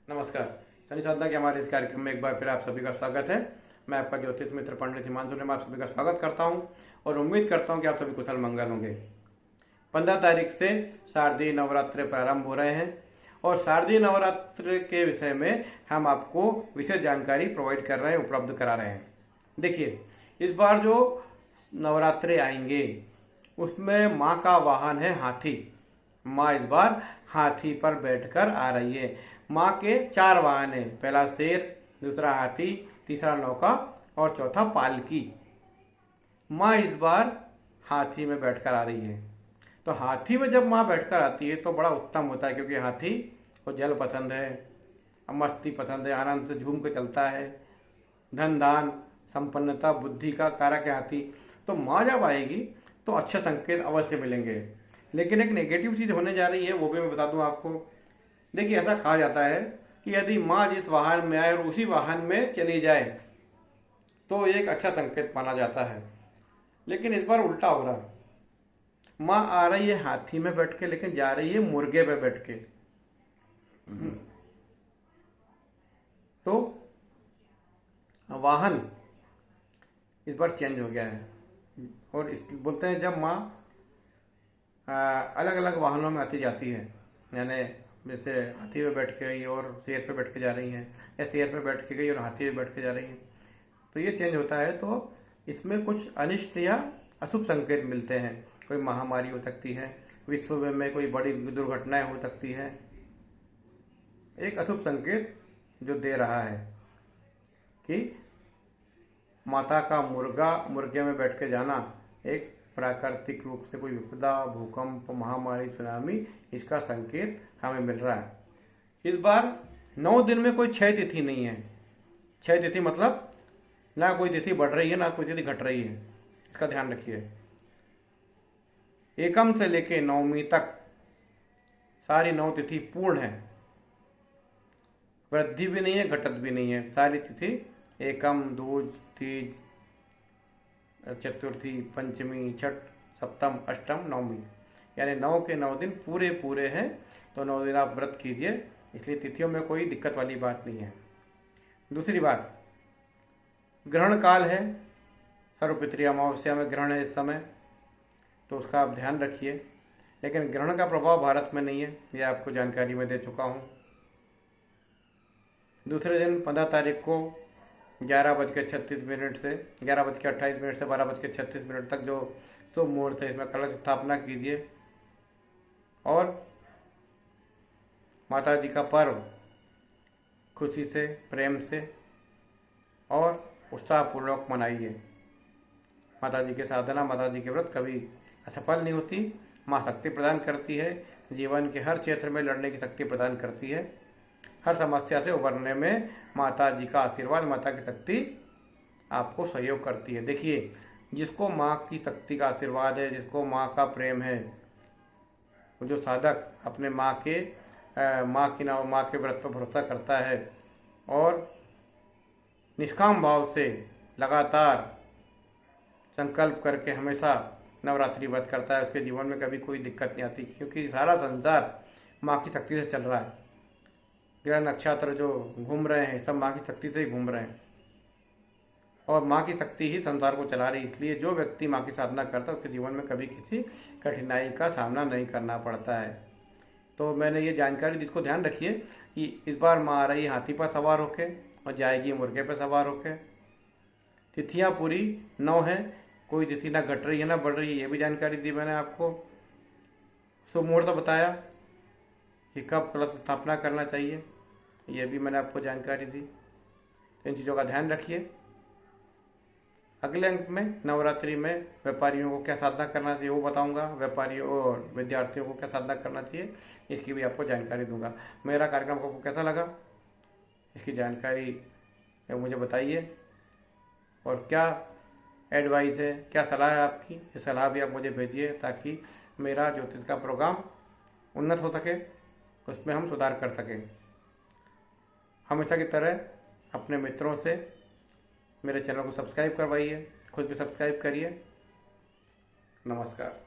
नमस्कार। शनि साधना के हमारे इस कार्यक्रम में एक बार फिर आप सभी का स्वागत है। मैं आपका ज्योतिष मित्र पंडित हिमांशु ने आप सभी का स्वागत करता हूं और उम्मीद करता हूं कि आप सभी कुशल मंगल होंगे। 15 तारीख से शारदीय नवरात्र प्रारंभ हो रहे हैं और शारदीय नवरात्र के विषय में हम आपको विशेष जानकारी प्रोवाइड कर रहे हैं, उपलब्ध करा रहे हैं। देखिए, इस बार जो नवरात्रे आएंगे उसमें माँ का वाहन है हाथी। माँ इस बार हाथी पर बैठकर आ रही है। माँ के 4 वाहन हैं, पहला शेर, दूसरा हाथी, तीसरा नौका और चौथा पालकी। माँ इस बार हाथी में बैठकर आ रही है। तो हाथी में जब माँ बैठकर आती है तो बड़ा उत्तम होता है, क्योंकि हाथी को जल पसंद है, मस्ती पसंद है, आनंद से झूम के चलता है, धन दान संपन्नता बुद्धि का कारक है हाथी। तो माँ जब आएगी तो अच्छे संकेत अवश्य मिलेंगे। लेकिन एक नेगेटिव चीज होने जा रही है, वो भी मैं बता दूं आपको। देखिए, ऐसा कहा जाता है कि यदि माँ जिस वाहन में आए और उसी वाहन में चली जाए तो एक अच्छा संकेत माना जाता है। लेकिन इस बार उल्टा हो रहा है। माँ आ रही है हाथी में बैठ के, लेकिन जा रही है मुर्गे पे बैठ के। तो वाहन इस बार चेंज हो गया है। और बोलते हैं जब माँ अलग अलग वाहनों में आती जाती है, यानी जैसे हाथी पे बैठ के गई और शेर पे बैठ के जा रही हैं, या शेर पे बैठ के गई और हाथी पे बैठ के जा रही हैं, तो ये चेंज होता है। तो इसमें कुछ अनिष्ट या अशुभ संकेत मिलते हैं। कोई महामारी हो सकती है, विश्व में कोई बड़ी दुर्घटनाएं हो सकती है। एक अशुभ संकेत जो दे रहा है कि माता का मुर्गे में बैठ के जाना एक प्राकृतिक रूप से कोई विपदा, भूकंप, महामारी, सुनामी, इसका संकेत हमें मिल रहा है। इस बार 9 दिन में कोई क्षय तिथि नहीं है। क्षय तिथि मतलब ना कोई तिथि बढ़ रही है ना कोई तिथि घट रही है, इसका ध्यान रखिए। एकम से लेके नवमी तक सारी 9 तिथि पूर्ण है, वृद्धि भी नहीं है, घटत भी नहीं है। सारी तिथि एकम, दूज, तीज, चतुर्थी, पंचमी, छठ, सप्तम, अष्टम, नवमी, यानी 9 के 9 दिन पूरे पूरे हैं। तो 9 दिन आप व्रत कीजिए, इसलिए तिथियों में कोई दिक्कत वाली बात नहीं है। दूसरी बात, ग्रहण काल है, सर्वपितृ अमावस्या में ग्रहण है इस समय, तो उसका आप ध्यान रखिए। लेकिन ग्रहण का प्रभाव भारत में नहीं है, यह आपको जानकारी मैं दे चुका हूँ। दूसरे दिन 15 तारीख को 11:36 से 11:28 से 12:36 तक जो शुभ मुहूर्त है, इसमें कलश स्थापना कीजिए और माता जी का पर्व खुशी से, प्रेम से और उत्साहपूर्वक मनाइए। माता जी की साधना, माता जी के व्रत कभी असफल नहीं होती। माँ शक्ति प्रदान करती है, जीवन के हर क्षेत्र में लड़ने की शक्ति प्रदान करती है। हर समस्या से उबरने में माता जी का आशीर्वाद, माता की शक्ति आपको सहयोग करती है। देखिए, जिसको माँ की शक्ति का आशीर्वाद है, जिसको माँ का प्रेम है, जो साधक अपने माँ के व्रत पर भरोसा करता है और निष्काम भाव से लगातार संकल्प करके हमेशा नवरात्रि व्रत करता है, उसके जीवन में कभी कोई दिक्कत नहीं आती, क्योंकि सारा संसार माँ की शक्ति से चल रहा है। ग्रह नक्षत्र जो घूम रहे हैं सब माँ की शक्ति से ही घूम रहे हैं और माँ की शक्ति ही संसार को चला रही है। इसलिए जो व्यक्ति माँ की साधना करता है उसके जीवन में कभी किसी कठिनाई का सामना नहीं करना पड़ता है। तो मैंने ये जानकारी, जिसको ध्यान रखिए कि इस बार माँ आ रही हाथी पर सवार होके और जाएगी मुर्गे पर सवार होके। तिथियाँ पूरी 9 हैं, कोई तिथि ना घट रही है ना बढ़ रही है, ये भी जानकारी दी मैंने आपको। शुभ मुहूर्त बताया कि कब कलश स्थापना करना चाहिए, यह भी मैंने आपको जानकारी दी। इन चीज़ों का ध्यान रखिए। अगले अंक में नवरात्रि में व्यापारियों को क्या साधना करना चाहिए वो बताऊंगा, व्यापारियों और विद्यार्थियों को क्या साधना करना चाहिए इसकी भी आपको जानकारी दूंगा। मेरा कार्यक्रम आपको कैसा लगा, इसकी जानकारी मुझे बताइए और क्या एडवाइस है, क्या सलाह है आपकी, ये सलाह भी आप मुझे भेजिए ताकि मेरा ज्योतिष का प्रोग्राम उन्नत हो सके, उसमें हम सुधार कर सकें। हमेशा की तरह अपने मित्रों से मेरे चैनल को सब्सक्राइब करवाइए, खुद भी सब्सक्राइब करिए। नमस्कार।